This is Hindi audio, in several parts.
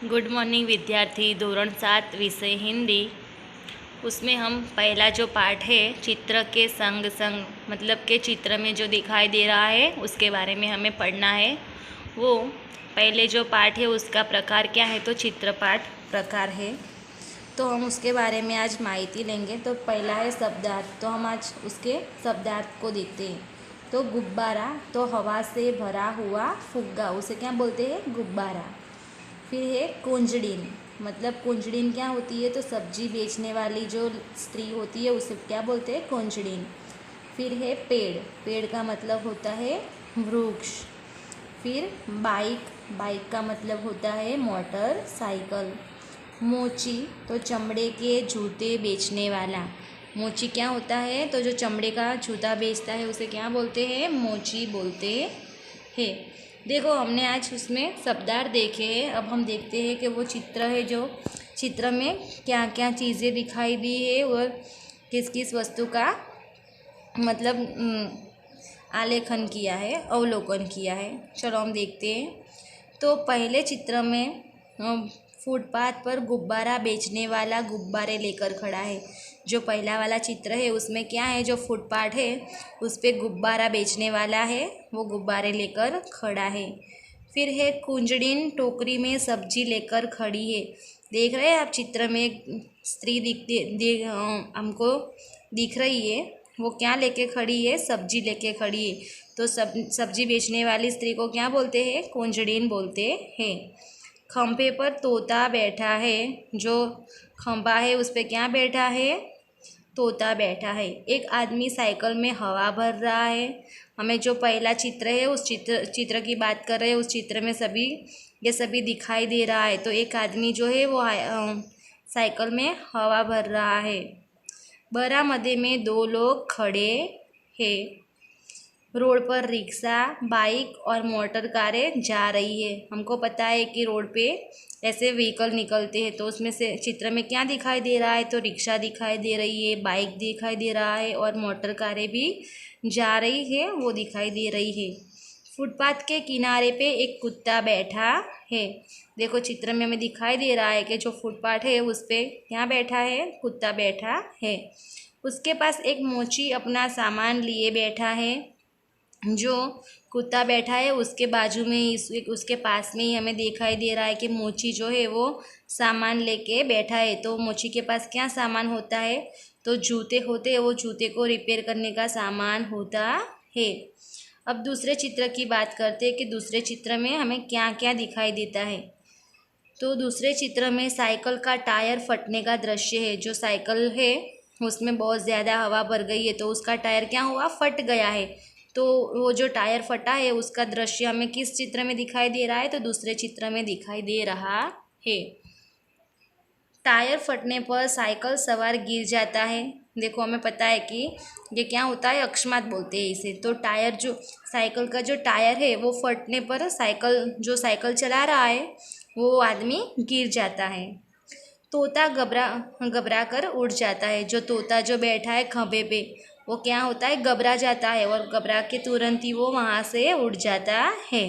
गुड मॉर्निंग विद्यार्थी। धोरण 7 विषय हिंदी। उसमें हम पहला जो पाठ है चित्र के संग संग मतलब के चित्र में जो दिखाई दे रहा है उसके बारे में हमें पढ़ना है। वो पहले जो पाठ है उसका प्रकार क्या है, तो चित्रपाठ प्रकार है। तो हम उसके बारे में आज माहिती लेंगे। तो पहला है शब्दार्थ। तो हम आज उसके शब्दार्थ को देखते हैं। तो गुब्बारा तो हवा से भरा हुआ फुग्गा, उसे क्या बोलते हैं, गुब्बारा। फिर है कुंजड़िन, मतलब कुंजड़िन क्या होती है, तो सब्जी बेचने वाली जो स्त्री होती है उसे क्या बोलते हैं, कुंजड़िन। फिर है पेड़, पेड़ का मतलब होता है वृक्ष। फिर बाइक, बाइक का मतलब होता है मोटर साइकिल। मोची तो चमड़े के जूते बेचने वाला, मोची क्या होता है, तो जो चमड़े का जूता बेचता है उसे क्या बोलते हैं, मोची बोलते हैं। देखो हमने आज उसमें शब्दार्थ देखे हैं। अब हम देखते हैं कि वो चित्र है, जो चित्र में क्या क्या चीज़ें दिखाई दी है और किस किस वस्तु का मतलब आलेखन किया है, अवलोकन किया है। चलो हम देखते हैं। तो पहले चित्र में फुटपाथ पर गुब्बारा बेचने वाला गुब्बारे लेकर खड़ा है। जो पहला वाला चित्र है उसमें क्या है, जो फुटपाथ है उस पर गुब्बारा बेचने वाला है, वो गुब्बारे लेकर खड़ा है। फिर है कुंजड़िन टोकरी में सब्जी लेकर खड़ी है। देख रहे हैं आप, चित्र में एक स्त्री हमको दिख रही है। वो क्या लेके खड़ी है, सब्जी लेके खड़ी है। तो सब्जी बेचने वाली स्त्री को क्या बोलते हैं, कुंजड़िन बोलते हैं। खंभे पर तोता बैठा है, जो खंभा है उस पर क्या बैठा है, तोता बैठा है। एक आदमी साइकिल में हवा भर रहा है। हमें जो पहला चित्र है उस चित्र की बात कर रहे हैं। उस चित्र में ये सभी दिखाई दे रहा है। तो एक आदमी जो है वो साइकिल में हवा भर रहा है। बरामदे में दो लोग खड़े हैं। रोड पर रिक्शा, बाइक और मोटर कारें जा रही है। हमको पता है कि रोड पे ऐसे व्हीकल निकलते हैं। तो उसमें से चित्र में क्या दिखाई दे रहा है, तो रिक्शा दिखाई दे रही है, बाइक दिखाई दे रहा है और मोटर कारें भी जा रही है, वो दिखाई दे रही है। फुटपाथ के किनारे पे एक कुत्ता बैठा है। देखो चित्र में हमें दिखाई दे रहा है कि जो फुटपाथ है उस पर क्या बैठा है, कुत्ता बैठा है। उसके पास एक मोची अपना सामान लिए बैठा है। जो कुत्ता बैठा है उसके बाजू में ही, उसके पास में ही हमें दिखाई दे रहा है कि मोची जो है वो सामान लेके बैठा है। तो मोची के पास क्या सामान होता है, तो जूते होते हैं, वो जूते को रिपेयर करने का सामान होता है। अब दूसरे चित्र की बात करते हैं कि दूसरे चित्र में हमें क्या क्या दिखाई देता है। तो दूसरे चित्र में साइकिल का टायर फटने का दृश्य है। जो साइकिल है उसमें बहुत ज़्यादा हवा भर गई है, तो उसका टायर क्या हुआ, फट गया है। तो वो जो टायर फटा है उसका दृश्य हमें किस चित्र में दिखाई दे रहा है, तो दूसरे चित्र में दिखाई दे रहा है। टायर फटने पर साइकिल सवार गिर जाता है। देखो हमें पता है कि ये क्या होता है, अकस्मात बोलते हैं इसे। तो टायर, जो साइकिल का जो टायर है वो फटने पर जो साइकिल चला रहा है वो आदमी गिर जाता है। तोता घबरा कर उड़ जाता है। जो तोता जो बैठा है खंभे पे वो क्या होता है, घबरा जाता है और घबरा के तुरंत ही वो वहाँ से उड़ जाता है।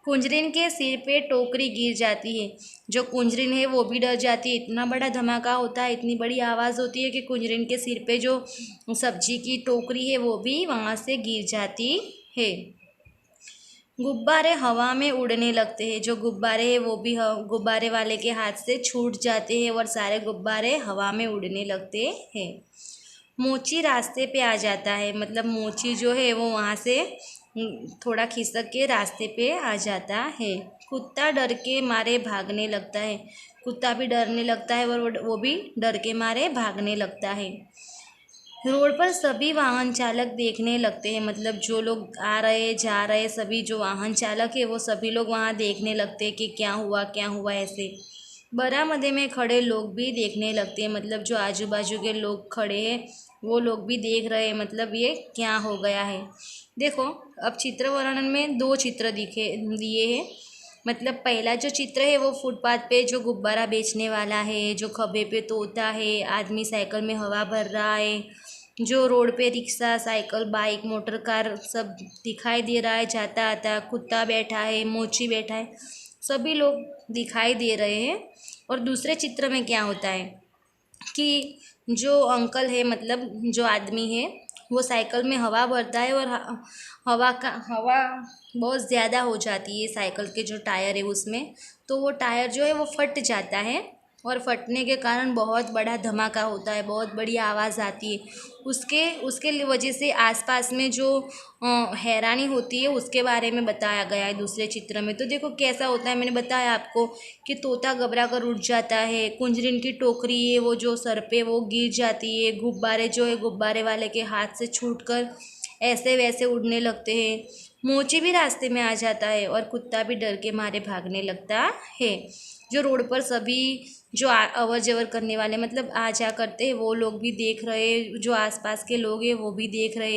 कुंजरिन के सिर पे टोकरी गिर जाती है। जो कुंजरिन है वो भी डर जाती है। इतना बड़ा धमाका होता है, इतनी बड़ी आवाज़ होती है कि कुंजरिन के सिर पे जो सब्जी की टोकरी है वो भी वहाँ से गिर जाती है। गुब्बारे हवा में उड़ने लगते हैं। जो गुब्बारे हैं वो भी गुब्बारे वाले के हाथ से छूट जाते हैं और सारे गुब्बारे हवा में उड़ने लगते हैं। मोची रास्ते पे आ जाता है, मतलब मोची जो है वो वहाँ से थोड़ा खिसक के रास्ते पे आ जाता है। कुत्ता डर के मारे भागने लगता है। कुत्ता भी डरने लगता है और वो भी डर के मारे भागने लगता है। रोड पर सभी वाहन चालक देखने लगते हैं, मतलब जो लोग आ रहे जा रहे सभी जो वाहन चालक है वो सभी लोग वहाँ देखने लगते हैं कि क्या हुआ ऐसे। बरामदे में खड़े लोग भी देखने लगते हैं, मतलब जो आजू बाजू के लोग खड़े हैं वो लोग भी देख रहे हैं, मतलब ये क्या हो गया है। देखो अब चित्र वर्णन में दो चित्र दिए हैं। मतलब पहला जो चित्र है वो फुटपाथ पे जो गुब्बारा बेचने वाला है, जो खंभे पे तोता है, आदमी साइकिल में हवा भर रहा है, जो रोड पे rickshaw, cycle, bike, motor car सब दिखाई दे रहा है जाता आता, कुत्ता बैठा है, मोची बैठा है, सभी लोग दिखाई दे रहे हैं। और दूसरे चित्र में क्या होता है कि जो अंकल है, मतलब जो आदमी है, वो साइकिल में हवा भरता है और हवा बहुत ज़्यादा हो जाती है साइकिल के जो टायर है उसमें। तो वो टायर जो है वो फट जाता है और फटने के कारण बहुत बड़ा धमाका होता है, बहुत बड़ी आवाज़ आती है। उसके वजह से आसपास में जो हैरानी होती है उसके बारे में बताया गया है दूसरे चित्र में। तो देखो कैसा होता है, मैंने बताया आपको कि तोता घबरा कर उठ जाता है, कुंजरिन की टोकरी है वो जो सर पे वो गिर जाती है, गुब्बारे जो है गुब्बारे वाले के हाथ से छूटकर ऐसे वैसे उड़ने लगते हैं, मोची भी रास्ते में आ जाता है और कुत्ता भी डर के मारे भागने लगता है। जो रोड पर सभी जो अवर जवर करने वाले मतलब आ जा करते हैं वो लोग भी देख रहे, जो आसपास के लोग हैं वो भी देख रहे